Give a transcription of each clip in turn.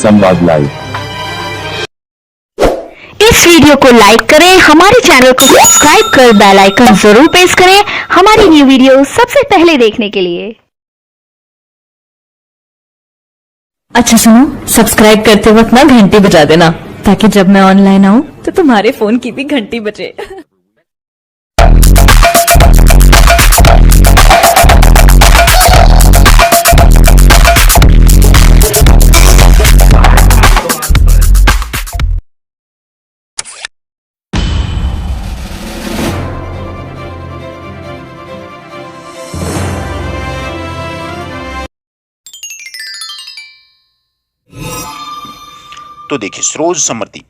संवाद लाइव। इस वीडियो को लाइक करें, हमारे चैनल को सब्सक्राइब कर बेल आइकन जरूर प्रेस करें हमारी न्यू वीडियो सबसे पहले देखने के लिए। अच्छा सुनो, सब्सक्राइब करते वक्त ना घंटी बजा देना, ताकि जब मैं ऑनलाइन आऊं तो तुम्हारे फोन की भी घंटी बजे। तो देखिए, सरोज समृद्धि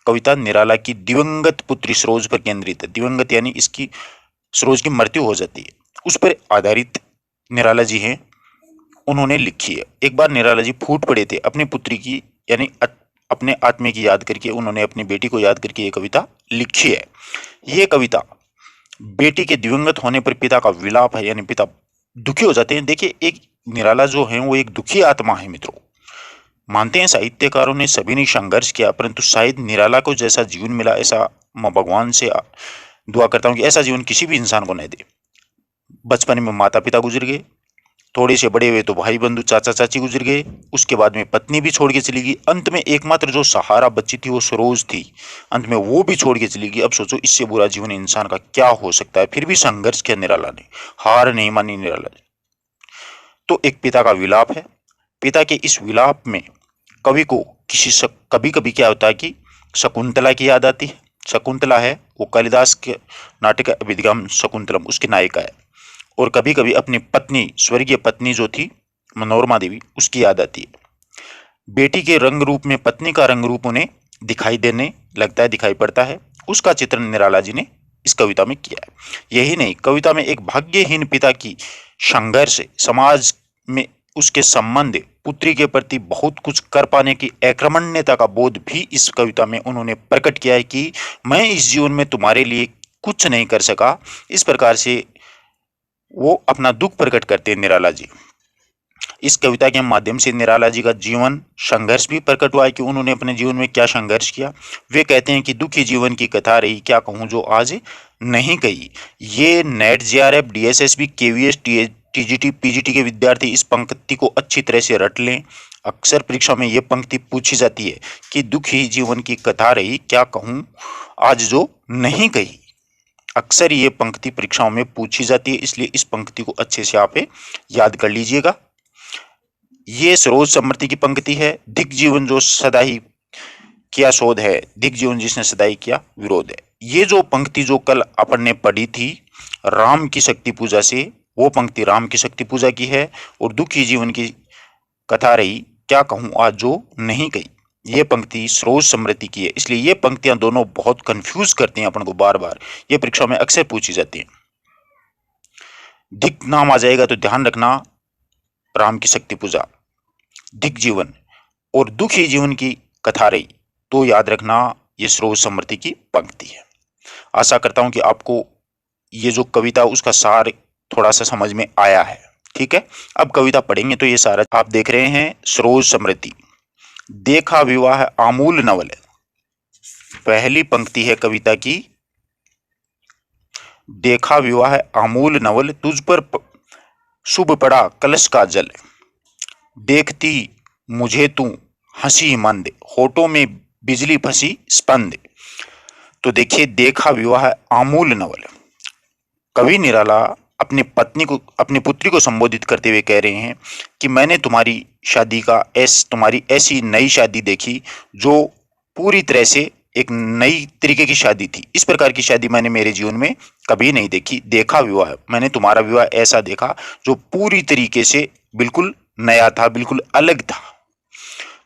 कविता निराला की दिवंगत पुत्री सरोज पर केंद्रित है। दिवंगत यानी इसकी सरोज की मृत्यु हो जाती है, उस पर आधारित निराला जी हैं, उन्होंने लिखी है। एक बार निराला जी फूट पड़े थे अपनी पुत्री की यानी अपने आत्मे की याद करके, उन्होंने अपनी बेटी को याद करके ये कविता लिखी है। ये कविता बेटी के दिवंगत होने पर पिता का विलाप है, यानी पिता दुखी हो जाते हैं। देखिए, एक निराला जो है वो एक दुखी आत्मा है मित्रों। मानते हैं साहित्यकारों ने सभी ने संघर्ष किया, परंतु शायद निराला को जैसा जीवन मिला, ऐसा मैं भगवान से दुआ करता हूं कि ऐसा जीवन किसी भी इंसान को नहीं दे। बचपन में माता पिता गुजर गए, थोड़े से बड़े हुए तो भाई बंधु चाचा चाची गुजर गए, उसके बाद में पत्नी भी छोड़ के चली गई, अंत में एकमात्र जो सहारा बच्ची थी वो सरोज थी, अंत में वो भी छोड़ के चली गई। अब सोचो इससे बुरा जीवन इंसान का क्या हो सकता है। फिर भी संघर्ष किया निराला ने, हार नहीं मानी निराला ने। तो एक पिता का विलाप है। पिता के इस विलाप में कवि को कभी कभी क्या होता है कि शकुंतला की याद आती है। शकुंतला है वो कालिदास के नाटक अभिधगम शकुंतलम, उसकी नायिका है। और कभी कभी अपनी पत्नी, स्वर्गीय पत्नी जो थी मनोरमा देवी, उसकी याद आती है। बेटी के रंग रूप में पत्नी का रंग रूप उन्हें दिखाई देने लगता है, दिखाई पड़ता है। उसका चित्रण निराला जी ने इस कविता में किया है। यही नहीं, कविता में एक भाग्यहीन पिता की संघर्ष, समाज में उसके संबंध, पुत्री के प्रति बहुत कुछ कर पाने की अकर्मण्यता का बोध भी इस कविता में उन्होंने प्रकट किया है कि मैं इस जीवन में तुम्हारे लिए कुछ नहीं कर सका। इस प्रकार से वो अपना दुख प्रकट करते हैं निराला जी। इस कविता के माध्यम से निराला जी का जीवन संघर्ष भी प्रकट हुआ है कि उन्होंने अपने जीवन में क्या संघर्ष किया। वे कहते हैं कि दुखी जीवन की कथा रही, क्या कहूँ जो आज नहीं कही। ये net, JRF, DSSB, KVS, TGT, PGT के विद्यार्थी इस पंक्ति को अच्छी तरह से रट लें। अक्सर परीक्षा में ये पंक्ति पूछी जाती है कि दुखी जीवन की कथा रही, क्या कहूँ आज जो नहीं कही। अक्सर ये पंक्ति परीक्षाओं में पूछी जाती है, इसलिए इस पंक्ति को अच्छे से आप याद कर लीजिएगा। ये सरोज समृद्धि की पंक्ति है। दिग जीवन जो सदा ही किया शोध है, दिग जीवन जिसने सदा ही किया विरोध है। ये जो पंक्ति जो कल अपन ने पढ़ी थी राम की शक्ति पूजा से, वो पंक्ति राम की शक्ति पूजा की है। और दुखी जीवन की कथा रही, क्या कहूँ आज जो नहीं कही, ये पंक्ति सरोज समृद्धि की है। इसलिए ये पंक्तियां दोनों बहुत कंफ्यूज करती हैं अपन को बार बार, ये परीक्षा में अक्सर पूछी जाती हैं। दिग नाम आ जाएगा तो ध्यान रखना राम की शक्ति पूजा, दिग जीवन, और दुखी जीवन की कथा रही तो याद रखना ये सरोज समृद्धि की पंक्ति है। आशा करता हूं कि आपको ये जो कविता उसका सार थोड़ा सा समझ में आया है। ठीक है, अब कविता पढ़ेंगे तो ये सारा आप देख रहे हैं सरोज समृद्धि। देखा विवाह आमूल नवल, पहली पंक्ति है कविता की। देखा विवाह आमूल नवल, तुझ पर शुभ पड़ा कलश का जल, देखती मुझे तू हंसी मंद, होठों में बिजली फंसी स्पंद। तो देखिए, देखा विवाह आमूल नवल, कवि निराला अपनी पत्नी को, अपनी पुत्री को संबोधित करते हुए कह रहे हैं कि मैंने तुम्हारी शादी का तुम्हारी ऐसी नई शादी देखी जो पूरी तरह से एक नई तरीके की शादी थी। इस प्रकार की शादी मैंने मेरे जीवन में कभी नहीं देखी। देखा विवाह, मैंने तुम्हारा विवाह ऐसा देखा जो पूरी तरीके से बिल्कुल नया था, बिल्कुल अलग था।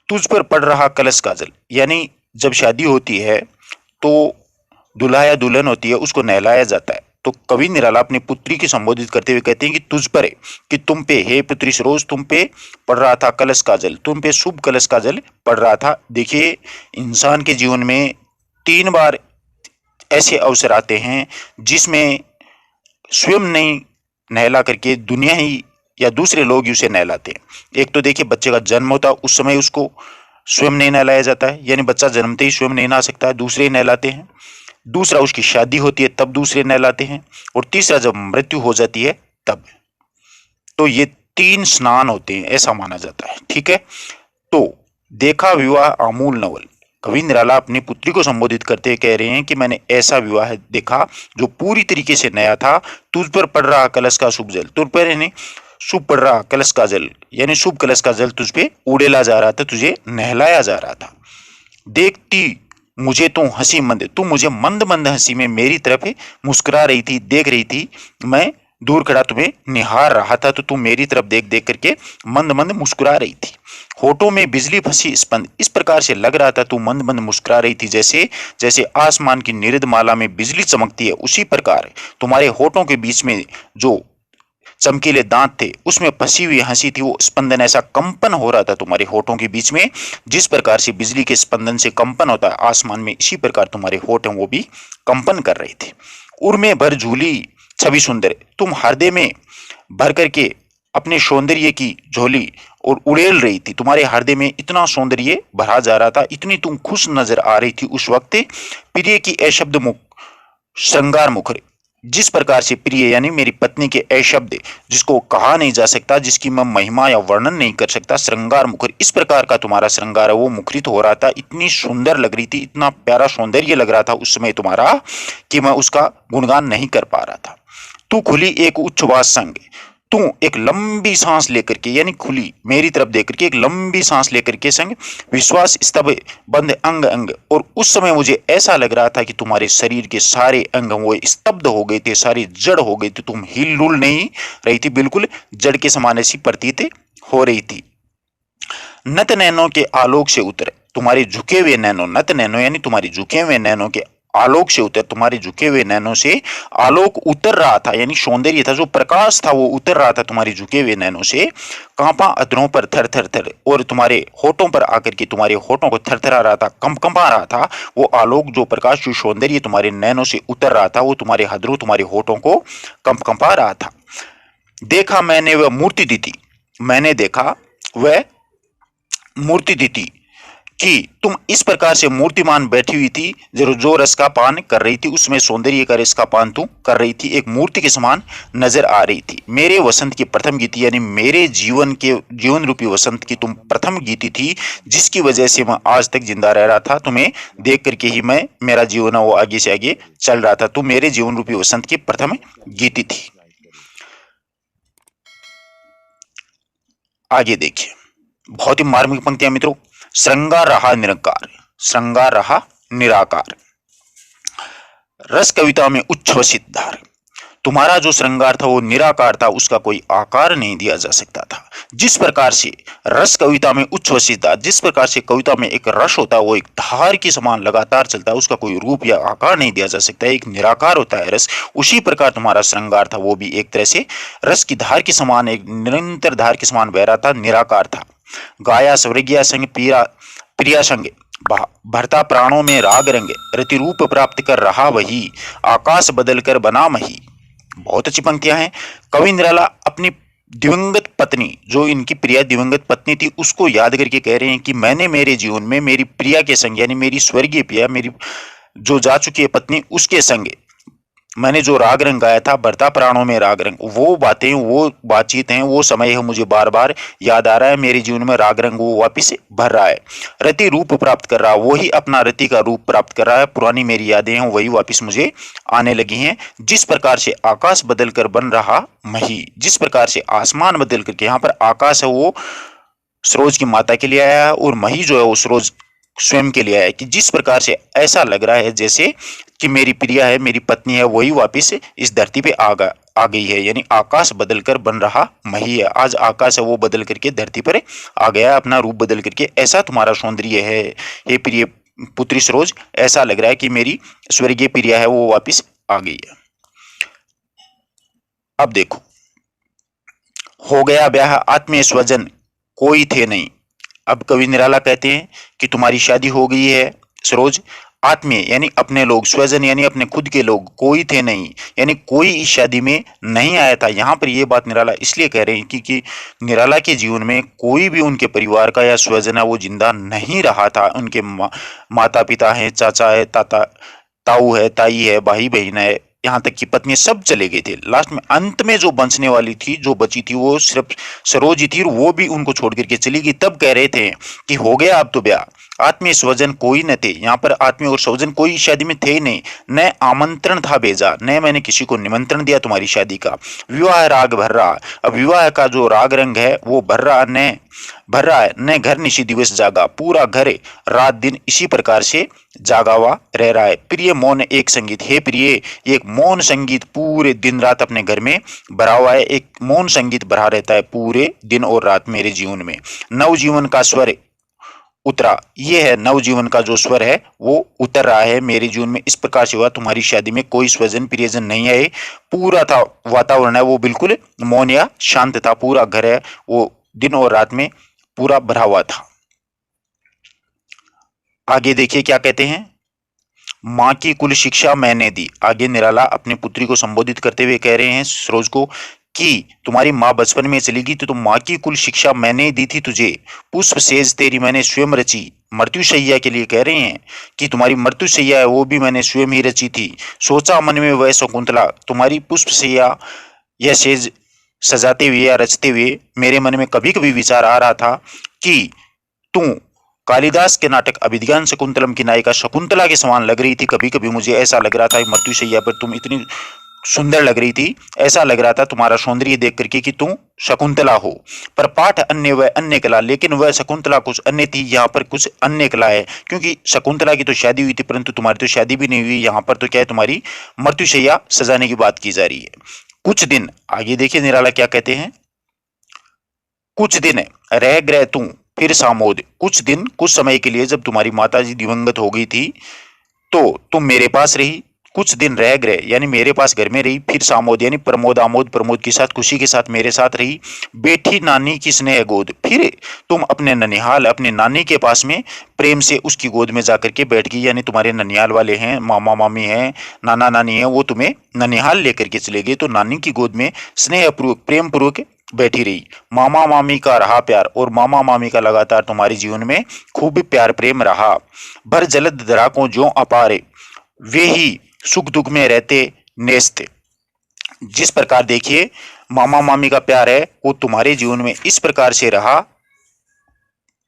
तुझ पर पड़ रहा कलश का जल, यानी जब शादी होती है तो दूल्हा या दुल्हन होती है, उसको नहलाया जाता है। तो कवि निराला अपनी पुत्री की संबोधित करते हुए कहते हैं कि तुझ पर है, कि तुम पे, हे पुत्री सरोज, तुम पे पड़ रहा था कलश का जल, तुम पे शुभ कलश का जल पड़ रहा था। देखिए, इंसान के जीवन में 3 बार ऐसे अवसर आते हैं जिसमें स्वयं नहीं नहला करके दुनिया ही या दूसरे लोग ही उसे नहलाते हैं। एक तो देखिए, बच्चे का जन्म होता, उस समय उसको स्वयं नहीं नहलाया जाता है, यानी बच्चा जन्मते ही स्वयं नहीं नहा सकता है, दूसरे ही नहलाते हैं। दूसरा, उसकी शादी होती है तब दूसरे नहलाते हैं। और तीसरा, जब मृत्यु हो जाती है तब। तो ये 3 स्नान होते हैं, ऐसा माना जाता है। ठीक है, तो देखा विवाह आमूल नवल। कवि निराला अपनी पुत्री को संबोधित करते कह रहे हैं कि मैंने ऐसा विवाह देखा जो पूरी तरीके से नया था। तुझ पर पड़ रहा कलश का शुभ जल, तुझ पर यानी शुभ पड़ रहा कलश का जल, यानी शुभ कलश का जल तुझ पे उड़ेला जा रहा था, तुझे नहलाया जा रहा था। देखती मुझे तो हंसी मंद, तू मुझे मंद मंद हंसी में मेरी तरफ मुस्कुरा रही थी, देख रही थी। मैं दूर खड़ा तुम्हें निहार रहा था, तो तुम मेरी तरफ देख देख करके मंद मंद मुस्कुरा रही थी। होठों में बिजली फंसी स्पंद, इस प्रकार से लग रहा था तू मंद मंद मुस्कुरा रही थी, जैसे जैसे आसमान की निरद माला में बिजली चमकती है, उसी प्रकार तुम्हारे होठों के बीच में जो चमकीले दांत थे उसमें फंसी हुई हंसी थी, वो स्पंदन, ऐसा कंपन हो रहा था तुम्हारे होठों के बीच में। जिस प्रकार से बिजली के स्पंदन से कंपन होता है आसमान में, इसी प्रकार तुम्हारे होठ हैं वो भी कंपन कर रहे थे। उर में भर झूली छवि सुंदर, तुम हृदय में भर करके अपने सौंदर्य की झोली और उड़ेल रही थी। तुम्हारे हृदय में इतना सौंदर्य भरा जा रहा था, इतनी तुम खुश नजर आ रही थी उस वक्त। प्रिय की अशब्द मुख श्रृंगार मुखर, जिस प्रकार से प्रिय यानी मेरी पत्नी के अशब्द, जिसको कहा नहीं जा सकता, जिसकी मैं महिमा या वर्णन नहीं कर सकता, श्रृंगार मुखर, इस प्रकार का तुम्हारा श्रृंगार है वो मुखरित हो रहा था। इतनी सुंदर लग रही थी, इतना प्यारा सौंदर्य लग रहा था उस समय तुम्हारा कि मैं उसका गुणगान नहीं कर पा रहा था। तू खुली एक उच्छ्वास संग, तू एक लंबी सांस लेकर के, यानी खुली मेरी तरफ देख करके एक लंबी सांस लेकर के, संग विश्वास स्तब्ध बंद अंग अंग। और उस समय मुझे ऐसा लग रहा था कि तुम्हारे शरीर के सारे अंग वो स्तब्ध हो गए थे, सारे जड़ हो गए थे, तुम हिल डुल नहीं रही थी, बिल्कुल जड़ के समान ऐसी प्रतीत हो रही थी। नत नैनों के आलोक से उतर, तुम्हारे झुके हुए नैनों, नत नैनों यानी तुम्हारे झुके हुए नैनों के आलोक से उतर, तुम्हारे झुके हुए नैनों से आलोक उतर रहा था, यानी सौंदर्य था, जो प्रकाश था वो उतर रहा था तुम्हारे झुके हुए नैनों से। कांपा अधरों पर थर थर थर, और तुम्हारे होठों पर आकर के तुम्हारे होठों को थरथरा रहा था, कंपा रहा था वो आलोक, जो प्रकाश, जो सौंदर्य तुम्हारे नैनों से उतर रहा था, वो तुम्हारे हदरों, तुम्हारे होठों को कंपा रहा था। देखा मैंने वह मूर्ति दी थी, मैंने देखा वह मूर्ति दी थी कि तुम इस प्रकार से मूर्तिमान बैठी हुई थी, जो रस का पान कर रही थी, उसमें सौंदर्य का रस का पान तू कर रही थी, एक मूर्ति के समान नजर आ रही थी। मेरे वसंत की प्रथम गीति, यानी मेरे जीवन रूपी वसंत की तुम प्रथम गीति थी, जिसकी वजह से मैं आज तक जिंदा रह रहा था। तुम्हें देख करके ही मैं, मेरा जीवन वो आगे से आगे चल रहा था। तुम मेरे जीवन रूपी वसंत की प्रथम गीति थी। आगे देखिए, बहुत ही मार्मिक पंक्तियां मित्रों। श्रृंगार रहा निराकार, श्रृंगार रहा निराकार, रस कविता में उच्छ्वसित धार। तुम्हारा जो श्रृंगार था वो निराकार था, उसका कोई आकार नहीं दिया जा सकता था। जिस प्रकार से रस कविता में उच्छ्वसित था, जिस प्रकार से कविता में एक रस होता है वो एक धार के समान लगातार चलता है, उसका कोई रूप या आकार नहीं दिया जा सकता है, एक निराकार होता है रस। उसी प्रकार तुम्हारा श्रृंगार था, वो भी एक तरह से रस की धार के समान, एक निरंतर धार के समान बह रहा था, निराकार था। गाया स्वर्गीय संग प्रिया संग, भरता प्राणों में राग रंग, रति रूप प्राप्त कर रहा वही, आकाश बदल कर बना मही। बहुत अच्छी पंक्तियां हैं। कवि निराला अपनी दिवंगत पत्नी, जो इनकी प्रिया दिवंगत पत्नी थी, उसको याद करके कह रहे हैं कि मैंने मेरे जीवन में मेरी प्रिया के संग, यानी मेरी स्वर्गीय प्रिया, मेरी जो जा चुकी है पत्नी, उसके संग मैंने जो राग रंग गाया था, भरता प्राणों में राग रंग, वो बातें, वो बातचीत हैं, वो समय है, मुझे बार बार याद आ रहा है। मेरे जीवन में राग रंग वो वापिस भर रहा है, रति रूप प्राप्त कर रहा है, वही अपना रति का रूप प्राप्त कर रहा है। पुरानी मेरी यादें हैं वही वापिस मुझे आने लगी हैं। जिस प्रकार से आकाश बदल कर बन रहा मही, जिस प्रकार से आसमान बदल करके, यहाँ पर आकाश है वो सरोज की माता के लिए आया है, और मही जो है वो सरोज स्वयं के लिए आया है। कि जिस प्रकार से ऐसा लग रहा है जैसे कि मेरी प्रिया है, मेरी पत्नी है, वही वापिस इस धरती पे आ गई है, यानी आकाश बदलकर बन रहा मही है। आज आकाश है वो बदल करके धरती पर आ गया, अपना रूप बदल करके। ऐसा तुम्हारा सौंदर्य है हे प्रिय पुत्री सरोज, ऐसा लग रहा है कि मेरी स्वर्गीय प्रिया है वो वापिस आ गई है। अब देखो, हो गया ब्याह आत्मीय स्वजन कोई थे नहीं। अब कवि निराला कहते हैं कि तुम्हारी शादी हो गई है सरोज, आत्मीय यानी अपने लोग, स्वजन यानी अपने खुद के लोग कोई थे नहीं, यानी कोई इस शादी में नहीं आया था। यहाँ पर ये बात निराला इसलिए कह रहे हैं कि निराला के जीवन में कोई भी उनके परिवार का या स्वजन है वो जिंदा नहीं रहा था। उनके माता पिता हैं, चाचा है, ताता ताऊ है, ताई है, भाई बहन है, यहाँ तक कि पत्नी, सब चले गए थे। लास्ट में अंत में जो बचने वाली थी, जो बची थी, वो सिर्फ सरोज ही थी, और वो भी उनको छोड़ करके चली गई। तब कह रहे थे कि हो गया अब तो ब्याह। आत्मीय स्वजन कोई न थे यहाँ पर, आत्मीय और स्वजन कोई शादी में थे ही नहीं, न आमंत्रण था भेजा, न मैंने किसी को निमंत्रण दिया तुम्हारी शादी का। विवाह राग भर रहा, अब विवाह का जो राग रंग है वो भर रहा है, न घर निशी दिवस जागा, पूरा घर रात दिन इसी प्रकार से जागा हुआ रह रहा है। प्रिय मौन एक संगीत, हे प्रिय एक मौन संगीत पूरे दिन रात अपने घर में भरा हुआ है, एक मौन संगीत भरा रहता है पूरे दिन और रात मेरे जीवन में। नवजीवन का स्वर उतरा, ये है नवजीवन का जो स्वर है वो उतर रहा है मेरे जीवन में। इस प्रकार से हुआ, तुम्हारी शादी में कोई स्वजन प्रियजन नहीं आए, पूरा था वातावरण है वो बिल्कुल मौन या शांत था, पूरा घर है वो दिन और रात में पूरा भरा हुआ था। आगे देखिए क्या कहते हैं, माँ की कुल शिक्षा मैंने दी। आगे निराला अपनी पुत्री को संबोधित करते हुए कह रहे हैं सरोज को कि तुम्हारी माँ बचपन में चली गई तो माँ की कुल शिक्षा मैंने दी थी तुझे, पुष्प सेज तेरी मैंने स्वयं रची। मृत्युशैया के लिए कह रहे हैं कि तुम्हारी मृत्युशैया है वो भी मैंने स्वयं ही रची थी। सोचा मन में वह शकुंतला, तुम्हारी पुष्पशैया यह सेज सजाते हुए या रचते हुए मेरे मन में कभी कभी विचार आ रहा था कि तू कालिदास के नाटक अभिज्ञान शकुंतलम की नायिका शकुंतला के समान लग रही थी। कभी कभी मुझे ऐसा लग रहा था मृत्युशैया पर तुम इतनी सुंदर लग रही थी, ऐसा लग रहा था तुम्हारा सौंदर्य देख करके कि तुम शकुंतला हो। पर पाठ अन्य व अन्य कला, लेकिन वह शकुंतला कुछ अन्य थी, यहाँ पर कुछ अन्य कला है। क्योंकि शकुंतला की तो शादी हुई थी परंतु तुम्हारी तो शादी भी नहीं हुई। यहाँ पर तो क्या है, तुम्हारी मृत्युशैया सजाने की बात की जा रही है। कुछ दिन आगे देखिए निराला क्या कहते हैं, कुछ दिन रह गृह तू फिर सामोद। कुछ दिन कुछ समय के लिए जब तुम्हारी माता जी दिवंगत हो गई थी तो तुम मेरे पास रही, कुछ दिन रह गए यानी मेरे पास घर में रही, फिर सामोद यानी प्रमोद आमोद प्रमोद के साथ खुशी के साथ मेरे साथ रही। बैठी नानी की स्नेह गोद, फिर तुम अपने ननिहाल अपने नानी के पास में प्रेम से उसकी गोद में जाकर के बैठ गई। यानी तुम्हारे ननिहाल वाले हैं, मामा मामी हैं, नाना नानी हैं, वो तुम्हें ननिहाल लेकर के चले गए तो नानी की गोद में स्नेह पूर्वक प्रेम पूर्वक बैठी रही। मामा मामी का रहा प्यार, और मामा मामी का लगातार तुम्हारे जीवन में खूब प्यार प्रेम रहा। भर जलद धरा को जो अपारे वे ही सुख दुख में रहते नेस्ते। जिस प्रकार देखिए मामा मामी का प्यार है वो तुम्हारे जीवन में इस प्रकार से रहा,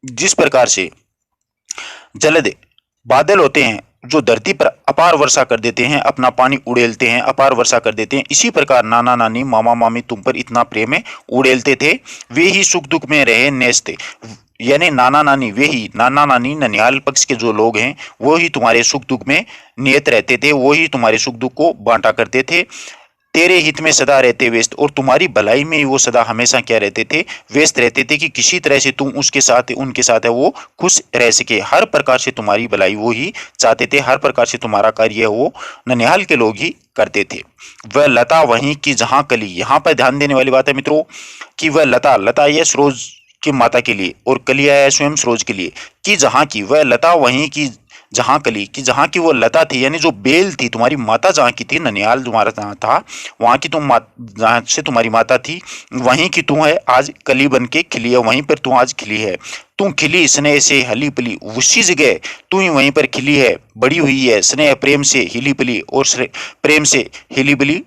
जिस प्रकार से जलद बादल होते हैं जो धरती पर अपार वर्षा कर देते हैं, अपना पानी उड़ेलते हैं, अपार वर्षा कर देते हैं, इसी प्रकार नाना नानी मामा मामी तुम पर इतना प्रेम में उड़ेलते थे। वे ही सुख दुख में रहे नेस्ते, यानी नाना नानी वे ही, नाना नानी ननिहाल पक्ष के जो लोग हैं वो ही तुम्हारे सुख दुख में नियत रहते थे, वो ही तुम्हारे सुख दुख को बांटा करते थे। तेरे हित में सदा रहते व्यस्त, और तुम्हारी भलाई में वो सदा हमेशा क्या रहते थे, व्यस्त रहते थे कि किसी तरह से तुम उसके साथ उनके साथ है वो खुश रह सके। हर प्रकार से तुम्हारी भलाई वो ही चाहते थे, हर प्रकार से तुम्हारा कार्य वो ननिहाल के लोग ही करते थे। वह लता वहीं की जहां कली, यहाँ पर ध्यान देने वाली बात है मित्रों कि वह लता, लता यह सरोज की माता के लिए और कलिया है स्वयं सरोज के लिए, कि जहां की वह लता वहीं की जहां कली, कि जहां की वो लता थी यानी जो बेल थी, तुम्हारी माता जहां की थी, ननिहाल तुम्हारा जहां था वहां की तुम जहां से तुम्हारी माता थी वहीं की तू है आज कली बन के खिली है, वहीं पर तू आज खिली है। तू खिली स्नेह से हली पली, उसी जगह तू ही वहीं पर खिली है, बड़ी हुई है, स्नेह प्रेम से हिली पली और प्रेम से हिली पली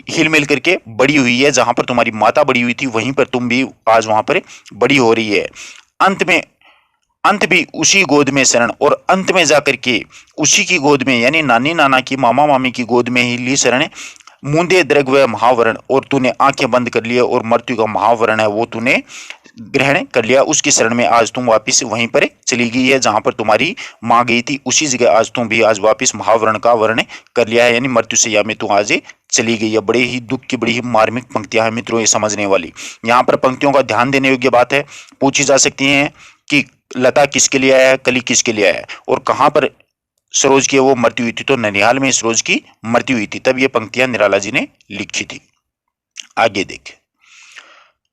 हिल मिल करके बड़ी हुई है। जहां पर तुम्हारी माता बड़ी हुई थी वहीं पर तुम भी आज वहां पर बड़ी हो रही है। अंत भी उसी गोद में शरण, और अंत में जाकर के उसी की गोद में यानी नानी नाना की मामा मामी की गोद में ही ली शरण। मुंदे द्रग व महावरण, और तूने आंखें बंद कर लिया और मृत्यु का महावरण है वो तूने ग्रहण कर लिया, उसकी शरण में आज तुम वापिस वहीं पर चली गई है जहां पर तुम्हारी माँ गई थी, उसी जगह आज तुम भी आज वापिस महावरण का वर्ण कर लिया है, यानी मृत्युशैया में तू आज चली गई है। बड़े ही दुख की बड़ी ही मार्मिक पंक्तियां हैं मित्रों ये समझने वाली। यहाँ पर पंक्तियों का ध्यान देने योग्य बात है, पूछी जा सकती है कि लता किसके लिए आया है, कली किसके लिए आया है, और कहां पर सरोज की वो मृत्यु हुई थी, तो ननिहाल में सरोज की मृत्यु हुई थी, तब ये पंक्तियां निराला जी ने लिखी थी। आगे देख,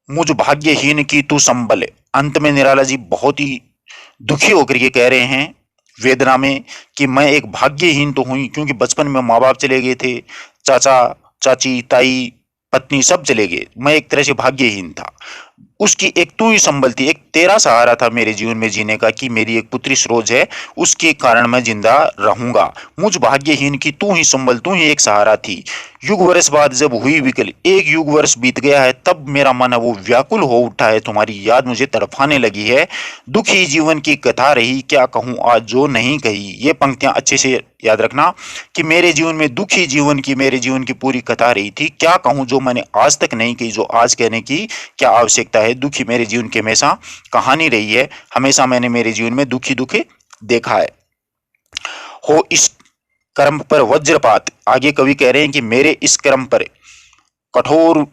मुझ भाग्यहीन की तू संबल। अंत में निराला जी बहुत ही दुखी होकर के कह रहे हैं वेदना में कि मैं एक भाग्यहीन तो हुई, क्योंकि बचपन में माँ बाप चले गए थे, चाचा चाची ताई पत्नी सब चले गए, मैं एक तरह से भाग्यहीन था। उसकी एक तू ही संबल थी, एक तेरा सहारा था मेरे जीवन में जीने का, कि मेरी एक पुत्री सरोज है, उसके कारण मैं जिंदा रहूंगा। मुझ भाग्यहीन की तू ही संबल, तू ही एक सहारा थी। युग वर्ष बाद जब हुई विकल, एक युग वर्ष बीत गया है, तब मेरा मन है वो व्याकुल हो उठा है, तुम्हारी याद मुझे तड़फाने लगी है। दुखी जीवन की कथा रही, क्या कहूं आज जो नहीं कही। ये पंक्तियां अच्छे से याद रखना कि मेरे जीवन में दुखी जीवन की, मेरे जीवन की पूरी कथा रही थी, क्या कहूं जो मैंने आज तक नहीं कही, जो आज कहने की क्या आवश्यकता है। दुखी मेरे जीवन की हमेशा कहानी रही है, हमेशा मैंने मेरे जीवन में दुखी दुखी देखा है। हो इस कर्म पर वज्रपात, आगे कवि कह रहे हैं कि मेरे इस कर्म पर कठोर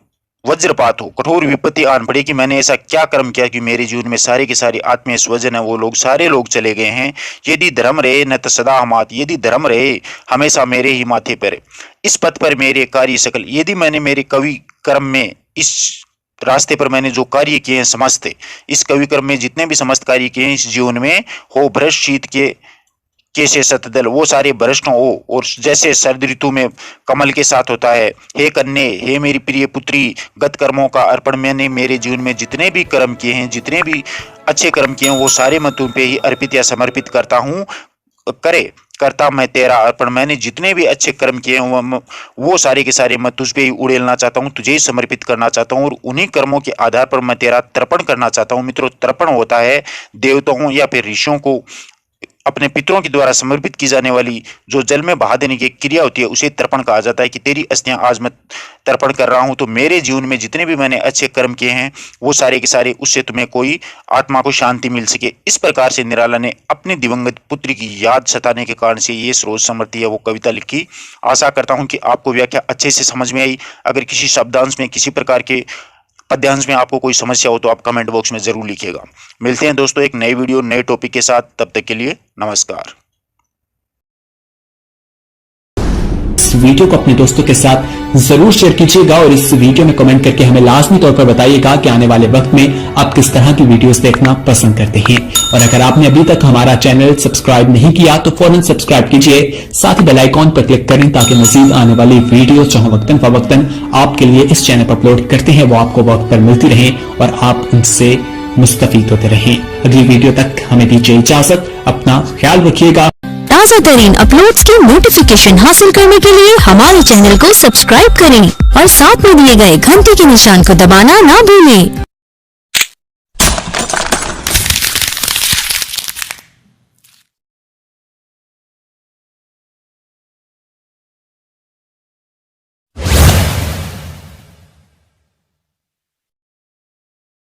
वज्रपात हो, कठोर विपत्ति आन पड़े, कि मैंने ऐसा क्या कर्म किया कि मेरे जीवन में सारे के सारे आत्मीय स्वजन है वो लोग सारे लोग चले गए हैं। यदि धर्म रहे न तो सदा हमात, यदि धर्म रहे हमेशा मेरे ही माथे पर, इस पथ पर मेरे कार्य सकल, यदि मैंने मेरे कवि कर्म में इस रास्ते पर मैंने जो कार्य किए हैं समस्त, इस कवि कर्म में जितने भी समस्त कार्य किए हैं इस जीवन में, हो भ्रष्ट शीत के कैसे सतदल, वो सारे भ्रष्ट हो, और जैसे शरद ऋतु में कमल के साथ होता है। हे कन्ये, हे मेरी प्रिय पुत्री, गत कर्मों का अर्पण मैंने मेरे जीवन में जितने भी कर्म किए हैं, जितने भी अच्छे कर्म किए हैं, वो सारे मैं तुम पे ही अर्पित या समर्पित करता हूँ। करता मैं तेरा अर्पण, मैंने जितने भी अच्छे कर्म किए हैं वो सारे के सारे मैं तुझ पे ही उड़ेलना चाहता हूँ, तुझे ही समर्पित करना चाहता हूँ, और उन्हीं कर्मों के आधार पर मैं तेरा तर्पण करना चाहता हूँ। मित्रों, तर्पण होता है देवताओं या फिर ऋषियों को अपने पितरों के द्वारा समर्पित की जाने वाली जो जल में बहा देने की क्रिया होती है, उसे तर्पण कहा जाता है, कि तेरी अस्थियां आज मैं तर्पण कर रहा हूं। तो मेरे जीवन में जितने भी मैंने अच्छे कर्म किए हैं वो सारे के सारे, उससे तुम्हें कोई आत्मा को शांति मिल सके। इस प्रकार से निराला ने अपने दिवंगत पुत्र की याद सताने के कारण से ये सरोज समृद्धि है वो कविता लिखी। आशा करता हूं कि आपको व्याख्या अच्छे से समझ में आई। अगर किसी शब्दांश में, किसी प्रकार के पद्यांश में आपको कोई समस्या हो तो आप कमेंट बॉक्स में जरूर लिखिएगा। मिलते हैं दोस्तों एक नई वीडियो नए टॉपिक के साथ, तब तक के लिए नमस्कार। इस वीडियो को अपने दोस्तों के साथ जरूर शेयर कीजिएगा और इस वीडियो में कमेंट करके हमें लाजमी तौर पर बताइएगा कि आने वाले वक्त में आप किस तरह की वीडियोस देखना पसंद करते हैं। और अगर आपने अभी तक हमारा चैनल सब्सक्राइब नहीं किया तो फौरन सब्सक्राइब कीजिए, साथ ही बेल आइकॉन पर क्लिक करें ताकि मजीद आने वाली वीडियो जो वक्तन फवक्तन आपके लिए इस चैनल पर अपलोड करते हैं वो आपको वक्त पर मिलती रहे और आप उनसे मुस्तफीद होते रहें। अगली वीडियो तक हमें दीजिए इजाजत, अपना ख्याल रखिएगा। ताज़ा तरीन अपलोड्स की नोटिफिकेशन हासिल करने के लिए हमारे चैनल को सब्सक्राइब करें और साथ में दिए गए घंटी के निशान को दबाना ना भूलें।